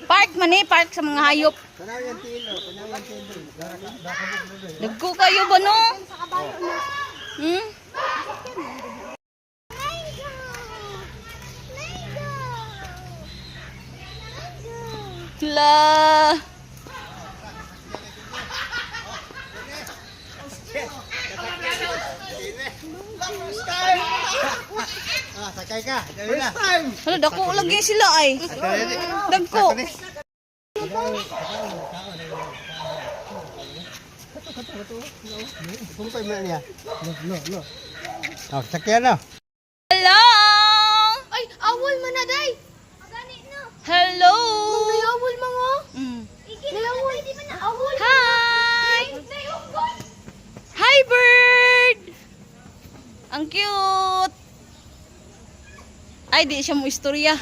Park man eh, park sa mga hayop. Dagko kayo ba no? Hmm? La. Sakay ka. First time. Hala, dako lagi sila ay. Dagko. Kumpay mo niya. No. Oh, sakyan na. Hello. Ay, awol man na day. Hello. Nayawol mga. Nayawol. Awol. Hi. Hi bird. Ang cute. Ay, di siya mo istorya.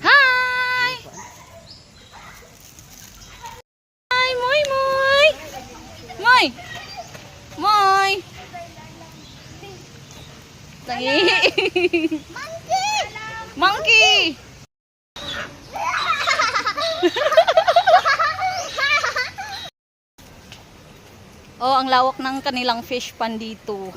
Hi! Hi, Moy Moy! Moy! Moy! Tangi! Monkey! Monkey! Oh, ang lawak ng kanilang fish pan dito.